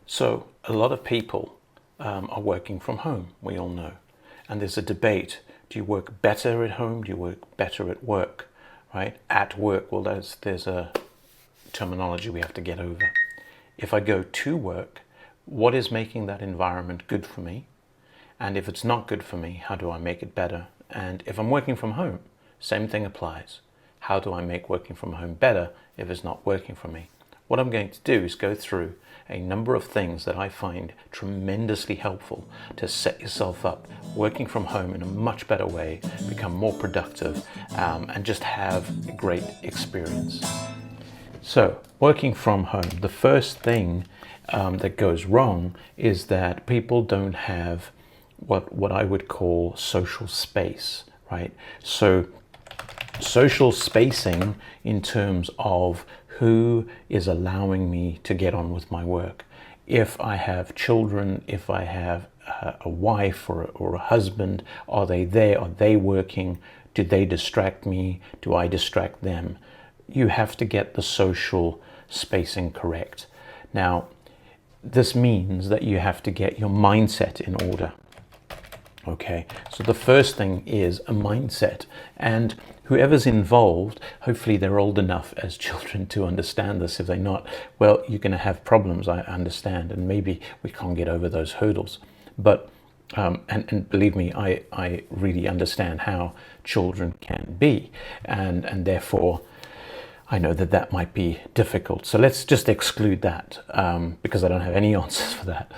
So a lot of people are working from home, we all know. And there's a debate. Do you work better at home? Do you work better at work? Right? At work, well, there's a terminology we have to get over. If I go to work, what is making that environment good for me? And if it's not good for me, how do I make it better? And if I'm working from home, same thing applies. How do I make working from home better if it's not working for me? What I'm going to do is go through a number of things that I find tremendously helpful to set yourself up working from home in a much better way, become more productive, and just have a great experience. So, working from home, the first thing that goes wrong is that people don't have what I would call social space, right? So, social spacing in terms of who is allowing me to get on with my work. If I have children, if I have a wife or a husband, are they there? Are they working? Do they distract me? Do I distract them? You have to get the social spacing correct. Now, this means that you have to get your mindset in order. Okay, so the first thing is a mindset, and whoever's involved, hopefully they're old enough as children to understand this. If they're not, well, you're going to have problems, I understand, and maybe we can't get over those hurdles. But, and believe me, I really understand how children can be, and therefore I know that that might be difficult. So let's just exclude that, because I don't have any answers for that.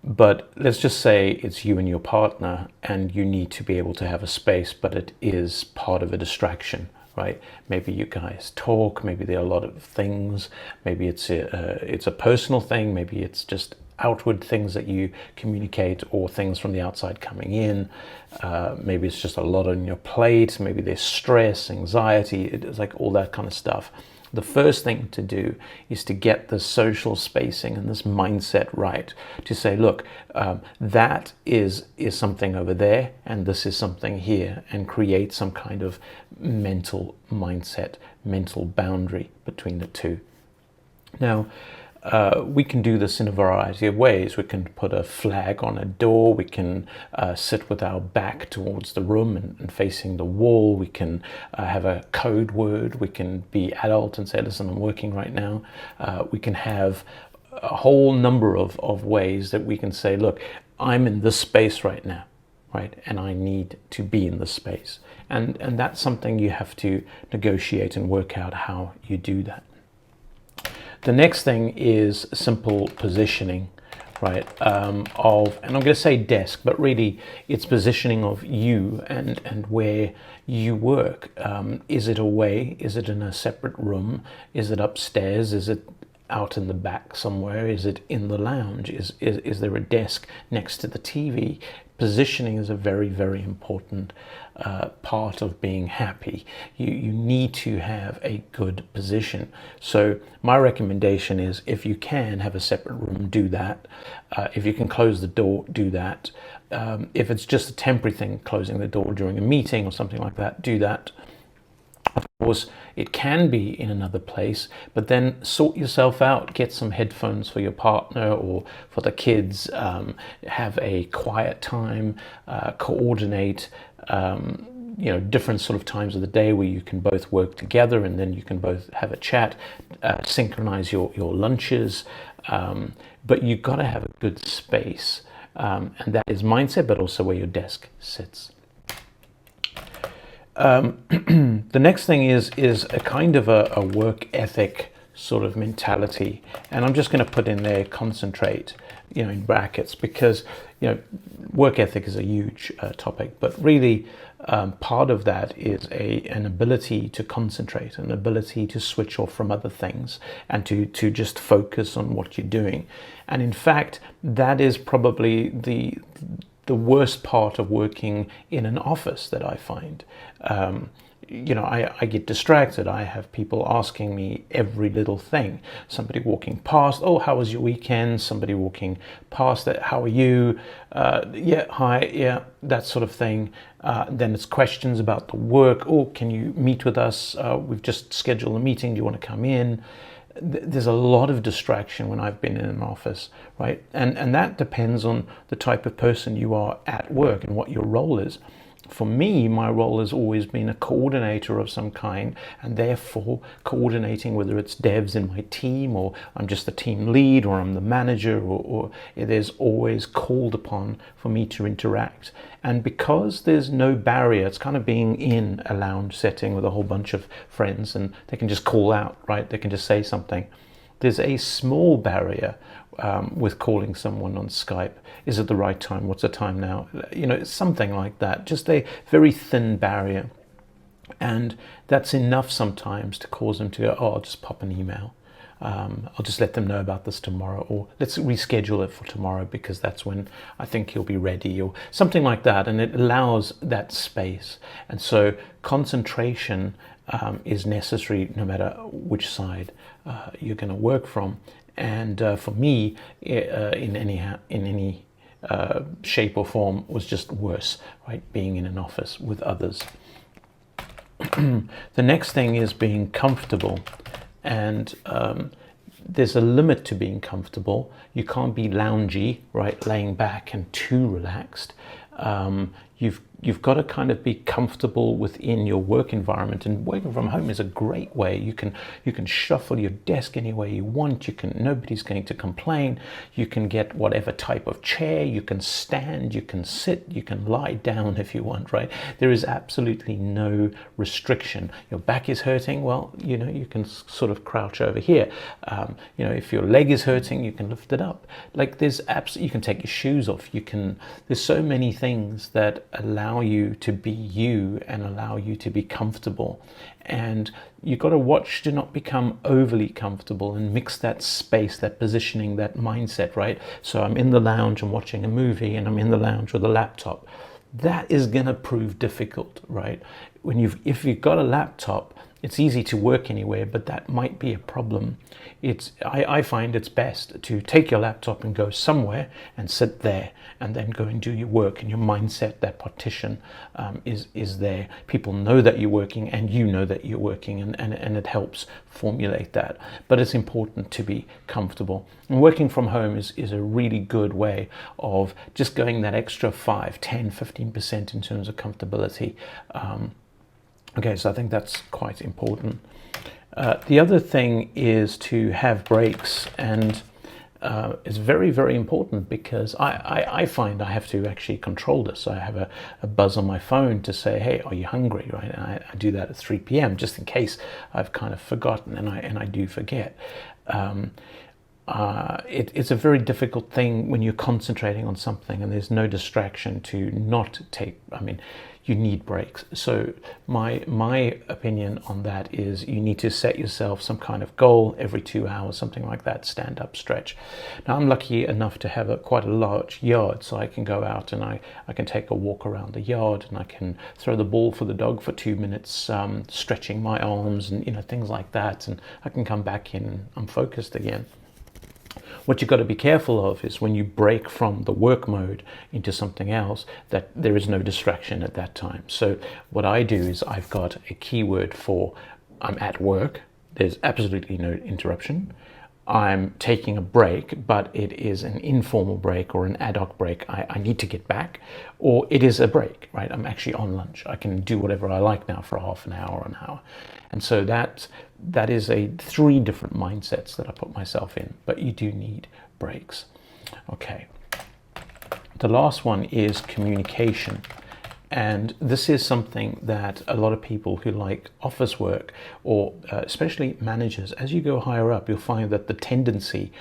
But let's just say it's you and your partner and you need to be able to have a space, but it is part of a distraction, right? Maybe you guys talk, maybe there are a lot of things, maybe it's a personal thing, maybe it's just outward things that you communicate or things from the outside coming in. Maybe it's just a lot on your plate, maybe there's stress, anxiety, it's like all that kind of stuff. The first thing to do is to get the social spacing and this mindset right, to say, look, that is something over there and this is something here, and create some kind of mental mindset, mental boundary between the two. Now, we can do this in a variety of ways. We can put a flag on a door. We can sit with our back towards the room and facing the wall. We can have a code word. We can be adult and say, listen, I'm working right now. We can have a whole number of ways that we can say, look, I'm in this space right now, right? And I need to be in this space. And that's something you have to negotiate and work out how you do that. The next thing is simple positioning, right? And I'm going to say desk, but really it's positioning of you and where you work. Is it away? Is it in a separate room? Is it upstairs? Is it out in the back somewhere? Is it in the lounge? Is there a desk next to the TV? Positioning is a very, very important part of being happy. You need to have a good position. So my recommendation is, if you can have a separate room, do that. If you can close the door, do that. If it's just a temporary thing, closing the door during a meeting or something like that, do that. Of course, it can be in another place, but then sort yourself out. Get some headphones for your partner or for the kids. Have a quiet time. Coordinate, different sort of times of the day where you can both work together, and then you can both have a chat. Synchronize your lunches, but you've got to have a good space, and that is mindset, but also where your desk sits. The next thing is a kind of a work ethic sort of mentality, and I'm just going to put in there concentrate, in brackets, because work ethic is a huge topic, but really part of that is an ability to concentrate, an ability to switch off from other things, and to just focus on what you're doing. And in fact, that is probably the worst part of working in an office that I find. I get distracted. I have people asking me every little thing. Somebody walking past, oh, how was your weekend? Somebody walking past that, how are you? Yeah, hi, yeah, that sort of thing. Then it's questions about the work. Oh, can you meet with us? We've just scheduled a meeting. Do you want to come in? there's a lot of distraction when I've been in an office, right? And that depends on the type of person you are at work and what your role is. For me, my role has always been a coordinator of some kind, and therefore coordinating whether it's devs in my team, or I'm just the team lead, or I'm the manager, or it is always called upon for me to interact. And because there's no barrier, it's kind of being in a lounge setting with a whole bunch of friends, and they can just call out, right? They can just say something. There's a small barrier with calling someone on Skype. Is it the right time? What's the time now? You know, something like that. Just a very thin barrier. And that's enough sometimes to cause them to go, oh, I'll just pop an email. I'll just let them know about this tomorrow, or let's reschedule it for tomorrow because that's when I think he'll be ready, or something like that. And it allows that space. And so concentration is necessary no matter which side you're going to work from. And for me, in any shape or form, was just worse, right? Being in an office with others. The next thing is being comfortable, and there's a limit to being comfortable. You can't be loungy, right, laying back and too relaxed. You've got to kind of be comfortable within your work environment, and working from home is a great way. You can shuffle your desk any way you want. Nobody's going to complain. You can get whatever type of chair. You can stand. You can sit. You can lie down if you want. Right? There is absolutely no restriction. Your back is hurting. Well, you can sort of crouch over here. If your leg is hurting, you can lift it up. Like you can take your shoes off. There's so many things that allow you to be you and allow you to be comfortable. And you've got to watch to not become overly comfortable and mix that space, that positioning, that mindset, right? So I'm in the lounge and watching a movie, and I'm in the lounge with a laptop. That is going to prove difficult, right? If you've got a laptop, it's easy to work anywhere, but that might be a problem. I find it's best to take your laptop and go somewhere and sit there, and then go and do your work, and your mindset, that partition is there. People know that you're working, and you know that you're working, and it helps formulate that. But it's important to be comfortable. And working from home is a really good way of just going that extra 5, 10, 15% in terms of comfortability. Okay, so I think that's quite important. The other thing is to have breaks, and it's very, very important, because I find I have to actually control this. I have a buzz on my phone to say, hey, are you hungry, right? And I do that at 3 p.m. just in case I've kind of forgotten, and I do forget. It's a very difficult thing when you're concentrating on something and there's no distraction to not take. You need breaks. So my opinion on that is you need to set yourself some kind of goal every 2 hours, something like that, stand up stretch. Now I'm lucky enough to have quite a large yard, so I can go out and I can take a walk around the yard, and I can throw the ball for the dog for 2 minutes, stretching my arms and things like that, and I can come back in and I'm focused again. What you've got to be careful of is when you break from the work mode into something else, that there is no distraction at that time. So what I do is I've got a keyword for I'm at work. There's absolutely no interruption. I'm taking a break, but it is an informal break or an ad hoc break. I need to get back, or it is a break, right? I'm actually on lunch. I can do whatever I like now for half an hour or an hour. And so that is 3 different mindsets that I put myself in, but you do need breaks. Okay. The last one is communication. And this is something that a lot of people who like office work, or especially managers, as you go higher up, you'll find that the tendency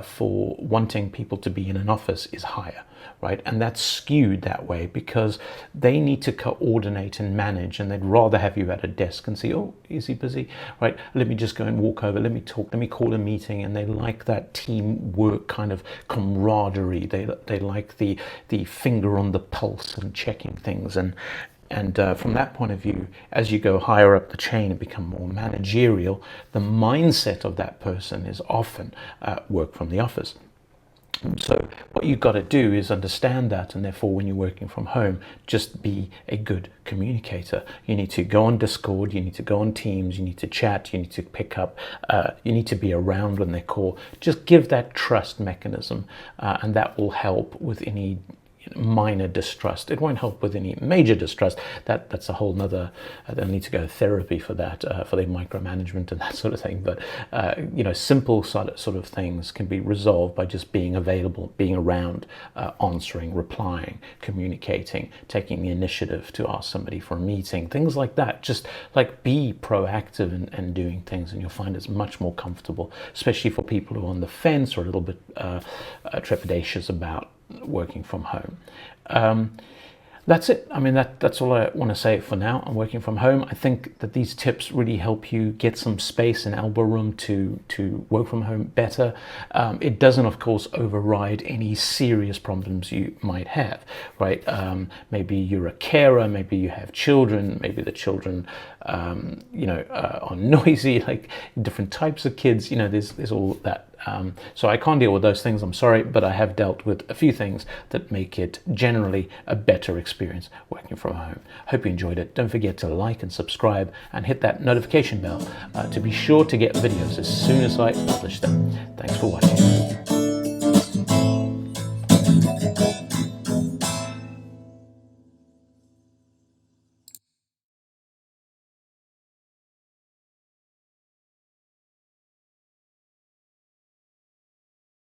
for wanting people to be in an office is higher, right? And that's skewed that way because they need to coordinate and manage, and they'd rather have you at a desk and see, oh, is he busy? Right, let me just go and walk over, let me talk, let me call a meeting. And they like that teamwork kind of camaraderie. They like the finger on the pulse and checking things. And from that point of view, as you go higher up the chain and become more managerial, the mindset of that person is often work from the office. So what you've got to do is understand that, and therefore when you're working from home, just be a good communicator. You need to go on Discord, you need to go on Teams, you need to chat, you need to pick up, you need to be around when they call. Just give that trust mechanism, and that will help with any minor distrust. It won't help with any major distrust. That's a whole nother, they'll need to go to therapy for that, for their micromanagement and that sort of thing. But simple sort of things can be resolved by just being available, being around, answering, replying, communicating, taking the initiative to ask somebody for a meeting, things like that. Just like be proactive and doing things, and you'll find it's much more comfortable, especially for people who are on the fence or a little bit trepidatious about working from home. That's it. I mean, that's all I want to say for now. I'm working from home. I think that these tips really help you get some space and elbow room to work from home better. It doesn't, of course, override any serious problems you might have, right? Maybe you're a carer, maybe you have children, maybe the children, are noisy, like different types of kids. There's all that. So I can't deal with those things, I'm sorry, but I have dealt with a few things that make it generally a better experience working from home. Hope you enjoyed it. Don't forget to like and subscribe and hit that notification bell to be sure to get videos as soon as I publish them. Thanks for watching.